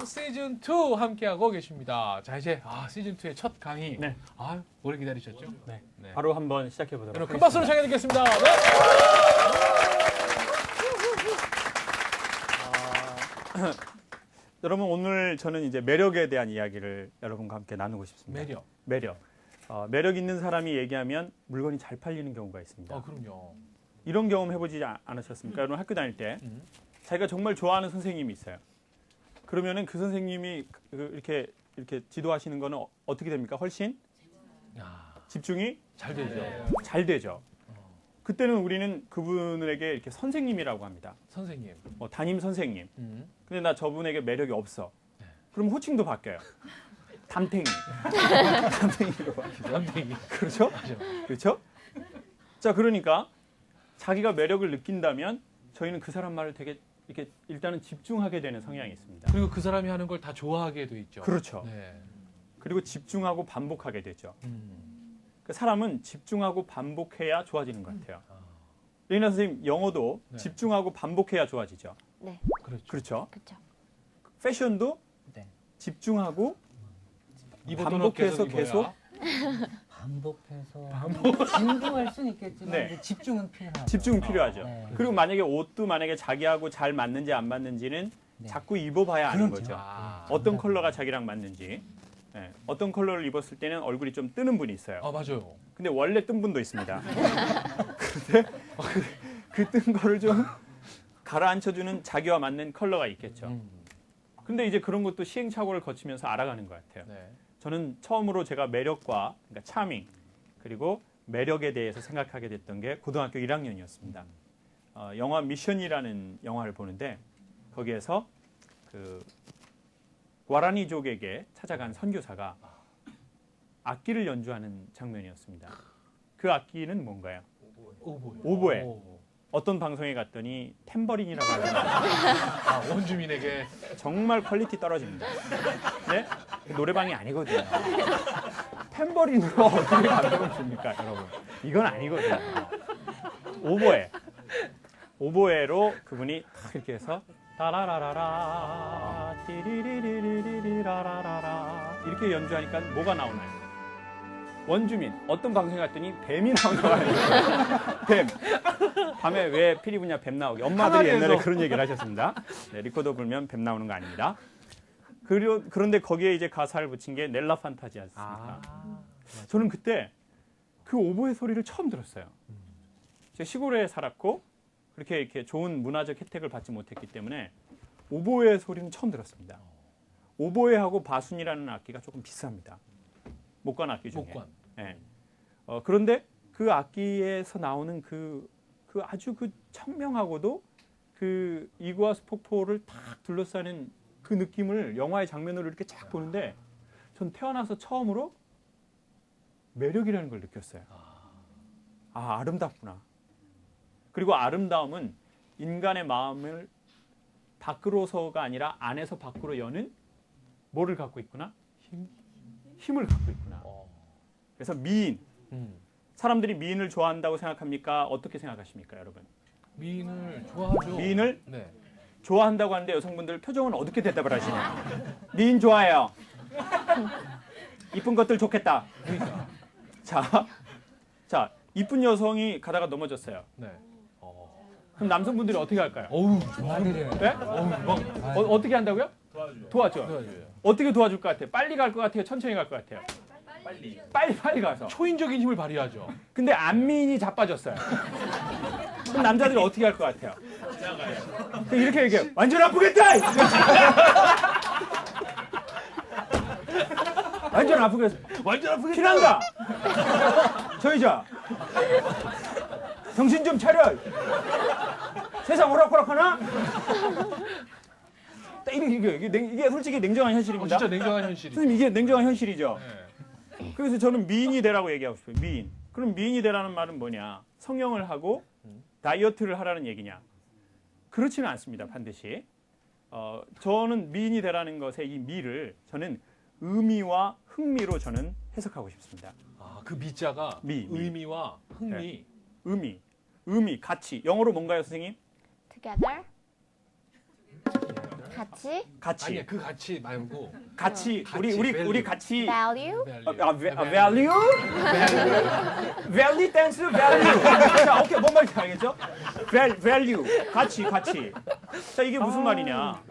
시즌 2 함께하고 계십니다. 자, 이제 시즌 2의 첫 강의. 네. 오래 기다리셨죠? 네. 네. 바로 한번 시작해 보도록 여러분, 하겠습니다. 큰 박수로 청해 듣겠습니다. 네. 여러분, 오늘 저는 이제 매력에 대한 이야기를 여러분과 함께 나누고 싶습니다. 매력. 매력 있는 사람이 얘기하면 물건이 잘 팔리는 경우가 있습니다. 그럼요. 이런 경험 해보지 않으셨습니까? 여러분 학교 다닐 때 자기가 정말 좋아하는 선생님이 있어요. 그러면은 그 선생님이 이렇게 지도하시는 거는 어떻게 됩니까? 훨씬 집중이 잘 되죠. 잘 되죠. 그때는 우리는 그분에게 이렇게 선생님이라고 합니다. 선생님. 담임 선생님. 근데 나 저분에게 매력이 없어. 그럼 호칭도 바뀌어요. 담탱이. 담탱이로 바뀌죠. 담탱이. 그렇죠? 맞아. 그렇죠? 자, 그러니까 자기가 매력을 느낀다면 저희는 그 사람 말을 되게 이렇게 일단은 집중하게 되는 성향이 있습니다. 그리고 그 사람이 하는 걸 다 좋아하게 돼 있죠. 그렇죠. 네. 그리고 집중하고 반복하게 되죠. 그 사람은 집중하고 반복해야 좋아지는 것 같아요. 레이나 선생님, 영어도 네. 집중하고 반복해야 좋아지죠. 네. 그렇죠. 그렇죠. 패션도 네. 집중하고 입어도록 반복해서 계속 반복해서 진중할 수는 있겠지만 네. 이제 집중은 필요하죠. 집중은 필요하죠. 네. 그리고 만약에 옷도 만약에 자기하고 잘 맞는지 안 맞는지는 네. 자꾸 입어봐야 아는 그렇죠. 거죠. 어떤 컬러가 자기랑 맞는지. 네. 어떤 컬러를 입었을 때는 얼굴이 좀 뜨는 분이 있어요. 맞아요. 근데 원래 뜬 분도 있습니다. 그런데 그 뜬 거를 좀 가라앉혀주는 자기와 맞는 컬러가 있겠죠. 근데 이제 그런 것도 시행착오를 거치면서 알아가는 것 같아요. 네. 저는 처음으로 제가 매력과 그러니까 차밍 그리고 매력에 대해서 생각하게 됐던 게 고등학교 1학년이었습니다. 영화 미션이라는 영화를 보는데 거기에서 그 과라니족에게 찾아간 선교사가 악기를 연주하는 장면이었습니다. 그 악기는 뭔가요? 오보에. 어떤 방송에 갔더니 탬버린이라고 하는 원주민에게 정말 퀄리티 떨어집니다. 네? 노래방이 아니거든요. 탬버린으로 어떻게 감동을 줍니까, 여러분? 이건 아니거든요. 오보에로 그분이 탁 이렇게 해서 따라라라라 띠리리리리리라라라라 이렇게 연주하니까 뭐가 나오나요? 원주민 어떤 방송에 갔더니 뱀이 나온다고 하는 뱀. 밤에 왜 피리 부냐 뱀 나오게. 엄마들이 옛날에 그런 얘기를 하셨습니다. 네, 리코더 불면 뱀 나오는 거 아닙니다. 그런데 거기에 이제 가사를 붙인 게 넬라 판타지였습니다. 저는 그때 그 오보의 소리를 처음 들었어요. 제가 시골에 살았고 그렇게 이렇게 좋은 문화적 혜택을 받지 못했기 때문에 오보의 소리는 처음 들었습니다. 오보에하고 바순이라는 악기가 조금 비쌉니다. 목관 악기 중에. 네. 그런데 그 악기에서 나오는 그 아주 그 청명하고도 그 이구아수 폭포를 탁 둘러싸는 그 느낌을 영화의 장면으로 이렇게 쫙 보는데 전 태어나서 처음으로 매력이라는 걸 느꼈어요. 아름답구나. 그리고 아름다움은 인간의 마음을 밖으로서가 아니라 안에서 밖으로 여는 뭐를 갖고 있구나? 힘을 갖고 있구나. 그래서 미인. 사람들이 미인을 좋아한다고 생각합니까? 어떻게 생각하십니까, 여러분? 미인을 좋아하죠. 미인을 네. 좋아한다고 하는데 여성분들 표정은 어떻게 대답을 하시냐? 미인 좋아해요. 이쁜 것들 좋겠다. 그러니까. 자, 이쁜 여성이 가다가 넘어졌어요. 네. 그럼 남성분들이 어떻게 할까요? 도와드려요. 네? 어떻게 한다고요? 도와줘요. 어떻게 도와줄 것 같아요? 빨리 갈 것 같아요? 천천히 갈 것 같아요? 빨리 가서. 초인적인 힘을 발휘하죠. 근데 안미인이 자빠졌어요. 그럼 남자들이 어떻게 할 것 같아요? 이렇게 얘기해요. 완전 아프겠다! 완전 아프겠어. 피난다! 저 여자. 정신 좀 차려! 세상 오락가락하나? 이게 솔직히 냉정한 현실입니다. 진짜 냉정한 현실이죠. 선생님, 이게 냉정한 현실이죠. 네. 그래서 저는 미인이 되라고 얘기하고 싶어요. 미인. 그럼 미인이 되라는 말은 뭐냐? 성형을 하고 다이어트를 하라는 얘기냐? 그렇지는 않습니다. 반드시. 저는 미인이 되라는 것의 이 미를 저는 의미와 흥미로 저는 해석하고 싶습니다. 그 미자가 미. 의미와 흥미. 네. 의미, 가치. 영어로 뭔가요, 선생님? Together. 같이? 같이. 아니야 그 가치 말고 같이. 같이, 우리 value. 같이. value? value? value 댄스 value. 자, 오케이. 뭔 말인지 알겠죠? value. 같이. 자, 이게 무슨 말이냐?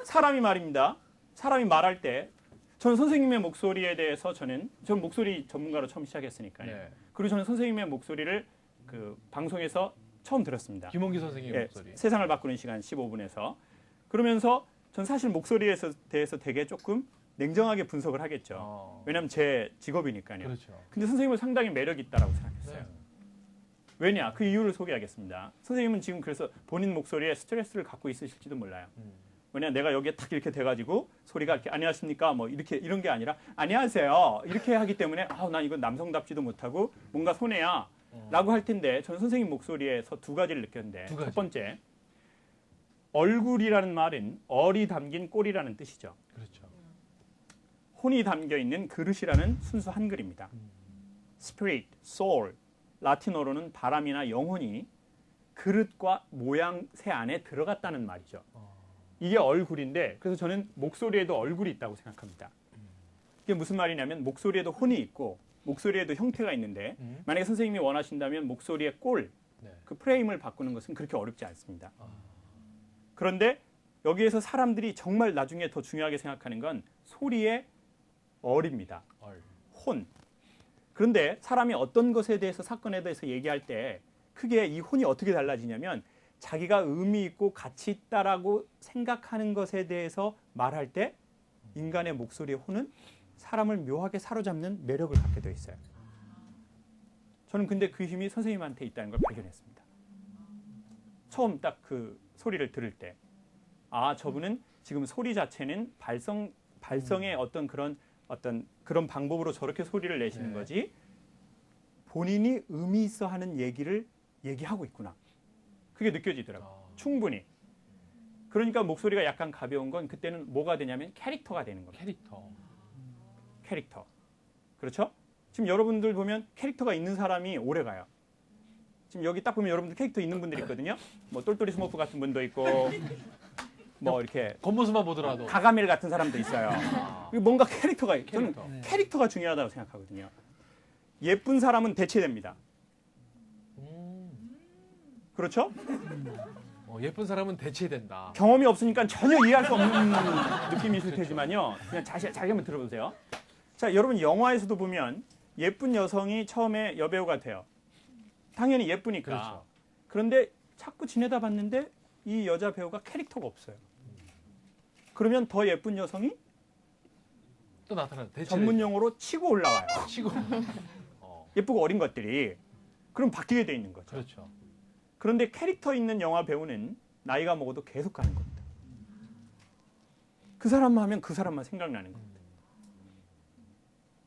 사람이 말입니다. 사람이 말할 때 저는 선생님의 목소리에 대해서 저는 목소리 전문가로 처음 시작했으니까요. 네. 그리고 저는 선생님의 목소리를 그 방송에서 처음 들었습니다. 김홍기 선생님의 예, 목소리. 세상을 바꾸는 시간 15분에서. 그러면서 전 사실 목소리에 대해서 되게 조금 냉정하게 분석을 하겠죠. 왜냐하면 제 직업이니까요. 그렇죠. 근데 선생님은 상당히 매력이 있다라고 생각했어요. 네. 왜냐? 그 이유를 소개하겠습니다. 선생님은 지금 그래서 본인 목소리에 스트레스를 갖고 있으실지도 몰라요. 왜냐 내가 여기에 딱 이렇게 돼가지고 소리가 이렇게 안녕하십니까 뭐 이렇게 이런 게 아니라 안녕하세요 이렇게 하기 때문에 난 이건 남성답지도 못하고 뭔가 손해야라고 할 텐데 저는 선생님 목소리에서 두 가지를 느꼈는데 두 가지. 첫 번째 얼굴이라는 말은 얼이 담긴 꼴이라는 뜻이죠. 그렇죠. 혼이 담겨 있는 그릇이라는 순수 한글입니다. spirit, soul, 라틴어로는 바람이나 영혼이 그릇과 모양새 안에 들어갔다는 말이죠. 이게 얼굴인데 그래서 저는 목소리에도 얼굴이 있다고 생각합니다. 이게 무슨 말이냐면 목소리에도 혼이 있고 목소리에도 형태가 있는데 만약에 선생님이 원하신다면 목소리의 꼴, 네. 그 프레임을 바꾸는 것은 그렇게 어렵지 않습니다. 그런데 여기에서 사람들이 정말 나중에 더 중요하게 생각하는 건 소리의 얼입니다. 혼. 그런데 사람이 어떤 것에 대해서 사건에 대해서 얘기할 때 크게 이 혼이 어떻게 달라지냐면 자기가 의미 있고 가치 있다라고 생각하는 것에 대해서 말할 때 인간의 목소리의 혼은 사람을 묘하게 사로잡는 매력을 갖게 되어 있어요. 저는 근데 그 힘이 선생님한테 있다는 걸 발견했습니다. 처음 딱 그 소리를 들을 때 저분은 지금 소리 자체는 발성의 어떤 그런 방법으로 저렇게 소리를 내시는 네. 거지 본인이 의미 있어 하는 얘기를 얘기하고 있구나. 그게 느껴지더라고요. 충분히. 그러니까 목소리가 약간 가벼운 건 그때는 뭐가 되냐면 캐릭터가 되는 겁니다. 캐릭터. 그렇죠? 지금 여러분들 보면 캐릭터가 있는 사람이 오래 가요. 지금 여기 딱 보면 여러분들 캐릭터 있는 분들이 있거든요. 뭐 똘똘이 스머프 같은 분도 있고 뭐 이렇게 겉모습만 보더라도 가가밀 같은 사람도 있어요. 뭔가 캐릭터가 저는 캐릭터. 캐릭터가 중요하다고 생각하거든요. 예쁜 사람은 대체됩니다. 그렇죠? 예쁜 사람은 대체된다. 경험이 없으니까 전혀 이해할 수 없는 느낌이 있을 테지만요. 그냥 자세히 한번 들어보세요. 자, 여러분 영화에서도 보면 예쁜 여성이 처음에 여배우가 돼요. 당연히 예쁘니까. 그렇죠. 그런데 자꾸 지내다 봤는데 이 여자 배우가 캐릭터가 없어요. 그러면 더 예쁜 여성이 또 나타나는 대체. 전문 용어로 치고 올라와요. 치고. 예쁘고 어린 것들이. 그럼 바뀌게 돼 있는 거죠. 그렇죠. 그런데 캐릭터 있는 영화 배우는 나이가 먹어도 계속 가는 겁니다. 그 사람만 하면 그 사람만 생각나는 겁니다.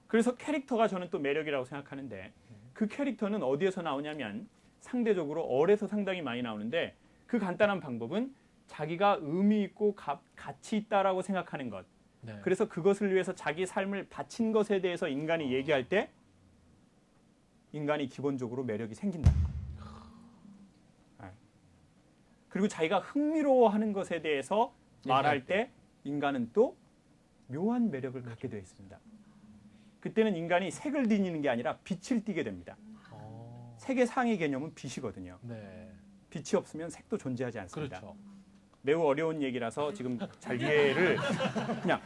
그래서 캐릭터가 저는 또 매력이라고 생각하는데 그 캐릭터는 어디에서 나오냐면 상대적으로 얼에서 상당히 많이 나오는데 그 간단한 방법은 자기가 의미 있고 가치 있다라고 생각하는 것. 네. 그래서 그것을 위해서 자기 삶을 바친 것에 대해서 인간이 얘기할 때 인간이 기본적으로 매력이 생긴다는 거예요. 그리고 자기가 흥미로워하는 것에 대해서 말할 때 인간은 또 묘한 매력을 갖게 되어 있습니다. 그때는 인간이 색을 띠는 게 아니라 빛을 띠게 됩니다. 색의 상위 개념은 빛이거든요. 네. 빛이 없으면 색도 존재하지 않습니다. 그렇죠. 매우 어려운 얘기라서 지금 잘 이해를 그냥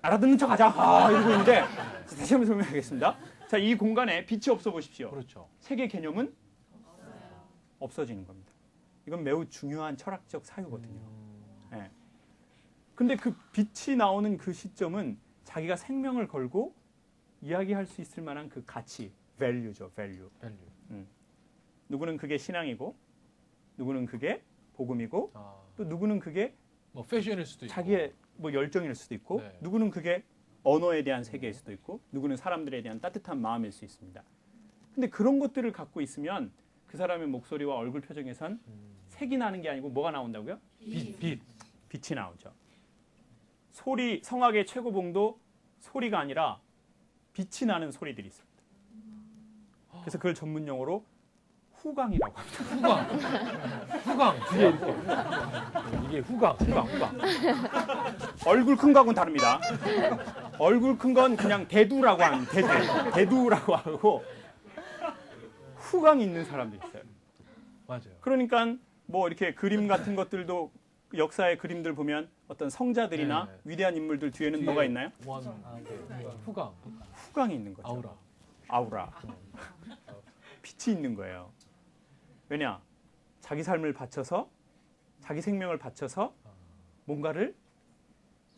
알아듣는 척 하자 이러고 있는데 다시 한번 설명하겠습니다. 자, 이 공간에 빛이 없어 보십시오. 그렇죠. 색의 개념은 없어지는 겁니다. 이건 매우 중요한 철학적 사유거든요. 네. 근데 그 빛이 나오는 그 시점은 자기가 생명을 걸고 이야기할 수 있을 만한 그 가치, value죠, value. 누구는 그게 신앙이고, 누구는 그게 복음이고, 또 누구는 그게 뭐 패션일 수도 있고. 자기의 뭐 열정일 수도 있고, 네. 누구는 그게 언어에 대한 세계일 수도 있고, 누구는 사람들에 대한 따뜻한 마음일 수 있습니다. 근데 그런 것들을 갖고 있으면 그 사람의 목소리와 얼굴 표정에선 색이 나는 게 아니고 뭐가 나온다고요? 빛이 나오죠. 소리, 성악의 최고봉도 소리가 아니라 빛이 나는 소리들이 있습니다. 그래서 그걸 전문 용어로 후광이라고 합니다. 후광. 뒤에 이게 후광. 얼굴 큰 거하고는 다릅니다. 얼굴 큰 건 그냥 대두라고 하는 대두라고 하고 후광이 있는 사람도 있어요. 맞아요. 그러니까 뭐 이렇게 그림 같은 것들도 역사의 그림들 보면 어떤 성자들이나 네. 위대한 인물들 뒤에는 뒤에 뭐가 있나요? 원. 후광. 후광이 있는 거죠. 아우라. 빛이 있는 거예요. 왜냐? 자기 삶을 바쳐서 자기 생명을 바쳐서 뭔가를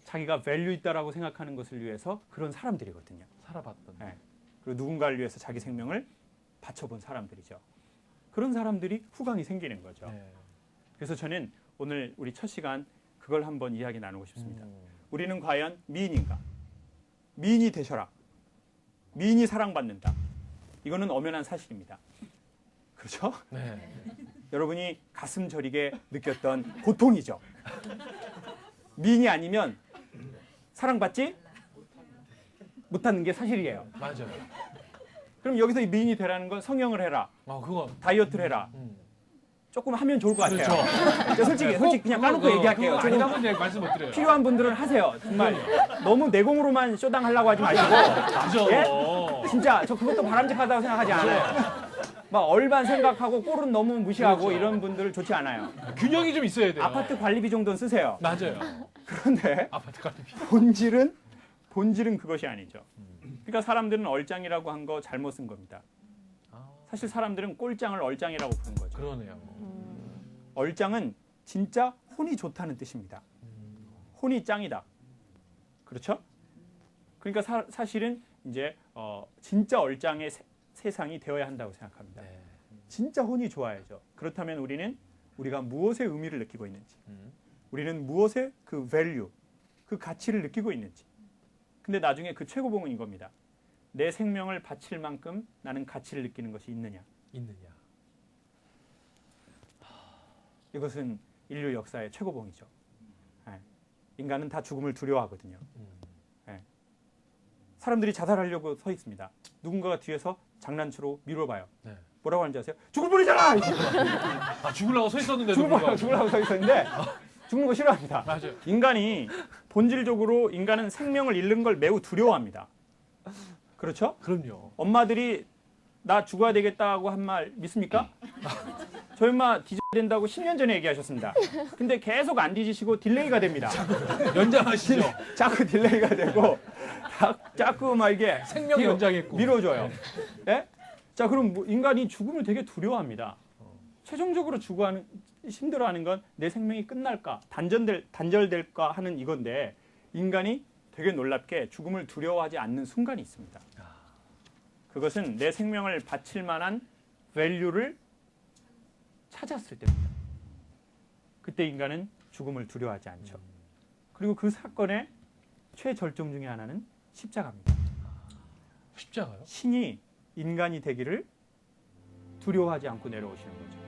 자기가 밸류 있다라고 생각하는 것을 위해서 그런 사람들이거든요. 살아봤던. 네. 그리고 누군가를 위해서 자기 생명을 바쳐본 사람들이죠. 그런 사람들이 후광이 생기는 거죠. 네. 그래서 저는 오늘 우리 첫 시간 그걸 한번 이야기 나누고 싶습니다. 음. 우리는 과연 미인인가? 미인이 되셔라. 미인이 사랑받는다. 이거는 엄연한 사실입니다. 그렇죠? 네. 여러분이 가슴 저리게 느꼈던 고통이죠. 미인이 아니면 사랑받지 못하는 게 사실이에요. 맞아요. 그럼 여기서 이 미인이 되라는 건 성형을 해라. 그거. 다이어트를 해라. 조금 하면 좋을 것 같아요. 그렇죠. 저 솔직히 그냥 까놓고 얘기할게요. 조금 아니라고 말씀 못 드려요. 필요한 분들은 하세요. 정말 너무 내공으로만 쇼당하려고 하지 마시고. 맞아. 예? 진짜 저 그것도 바람직하다고 생각하지 않아요. 막 얼반 생각하고 꼴은 너무 무시하고 그렇죠. 이런 분들 좋지 않아요. 균형이 좀 있어야 돼요. 아파트 관리비 정도는 쓰세요. 맞아요. 그런데 아파트 관리비. 본질은 그것이 아니죠. 그러니까 사람들은 얼짱이라고 한 거 잘못 쓴 겁니다. 사실 사람들은 꼴짱을 얼짱이라고 부른 거죠. 그러네요. 얼짱은 진짜 혼이 좋다는 뜻입니다. 혼이 짱이다. 그렇죠? 그러니까 사실은 이제 진짜 얼짱의 세상이 되어야 한다고 생각합니다. 네. 진짜 혼이 좋아야죠. 그렇다면 우리가 무엇의 의미를 느끼고 있는지, 우리는 무엇의 그 value, 그 가치를 느끼고 있는지. 근데 나중에 그 최고봉은 이겁니다. 내 생명을 바칠 만큼 나는 가치를 느끼는 것이 있느냐. 이것은 인류 역사의 최고봉이죠. 네. 인간은 다 죽음을 두려워하거든요. 네. 사람들이 자살하려고 서 있습니다. 누군가가 뒤에서 장난치로 밀어봐요. 네. 뭐라고 하는지 아세요? 죽을 뻔이잖아! 죽으려고 서 있었는데 죽으려고 서 있었는데 죽는 거 싫어합니다. 맞아요. 인간이 본질적으로 인간은 생명을 잃는 걸 매우 두려워합니다. 그렇죠? 그럼요. 엄마들이 나 죽어야 되겠다고 한 말 믿습니까? 저희 엄마 뒤져야 된다고 10년 전에 얘기하셨습니다. 근데 계속 안 뒤지시고 딜레이가 됩니다. 연장하시죠. 자꾸 딜레이가 되고 자꾸 막 이게 생명 연장했고. 밀어줘요. 예? 자, 그럼 인간이 죽음을 되게 두려워합니다. 최종적으로 힘들어하는 건 내 생명이 끝날까, 단절될까 하는 이건데 인간이 되게 놀랍게 죽음을 두려워하지 않는 순간이 있습니다. 그것은 내 생명을 바칠 만한 밸류를 찾았을 때입니다. 그때 인간은 죽음을 두려워하지 않죠. 그리고 그 사건의 최절정 중에 하나는 십자가입니다. 십자가요? 신이 인간이 되기를 두려워하지 않고 내려오시는 거죠.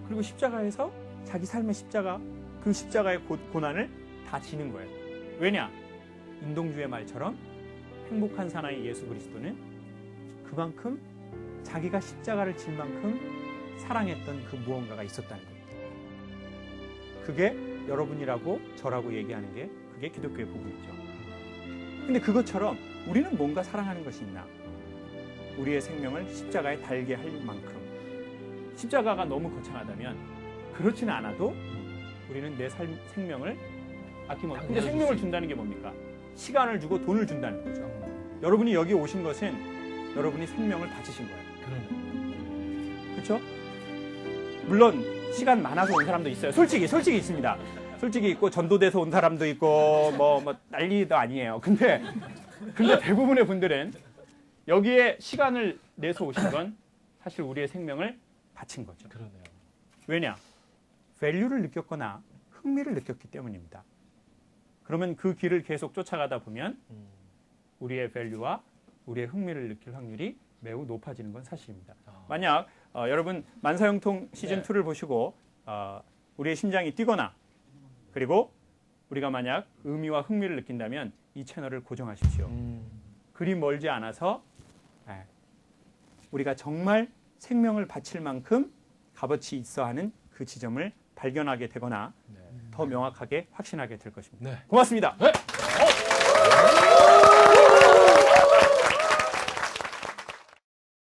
그리고 십자가에서 자기 삶의 십자가, 그 십자가의 고난을 다 지는 거예요. 왜냐? 인동주의 말처럼 행복한 사나이 예수 그리스도는 그만큼 자기가 십자가를 질 만큼 사랑했던 그 무언가가 있었다는 겁니다. 그게 여러분이라고 저라고 얘기하는 게 그게 기독교의 복음이죠. 근데 그것처럼 우리는 뭔가 사랑하는 것이 있나? 우리의 생명을 십자가에 달게 할 만큼. 십자가가 너무 거창하다면 그렇지는 않아도 우리는 내 생명을 아낌없이. 근데 생명을 준다는 게 뭡니까? 시간을 주고 돈을 준다는 거죠. 여러분이 여기 오신 것은 여러분이 생명을 바치신 거예요. 그렇죠? 물론 시간 많아서 온 사람도 있어요. 솔직히 있습니다. 솔직히 있고 전도돼서 온 사람도 있고 뭐 난리도 아니에요. 근데 대부분의 분들은 여기에 시간을 내서 오신 건 사실 우리의 생명을 바친 거죠. 그러네요. 왜냐? 밸류를 느꼈거나 흥미를 느꼈기 때문입니다. 그러면 그 길을 계속 쫓아가다 보면 우리의 밸류와 우리의 흥미를 느낄 확률이 매우 높아지는 건 사실입니다. 만약 여러분 만사형통 시즌2를 보시고 우리의 심장이 뛰거나 그리고 우리가 만약 의미와 흥미를 느낀다면 이 채널을 고정하십시오. 그리 멀지 않아서 우리가 정말 생명을 바칠 만큼 값어치 있어 하는 그 지점을 발견하게 되거나 네. 더 명확하게 확신하게 될 것입니다. 네. 고맙습니다. 네.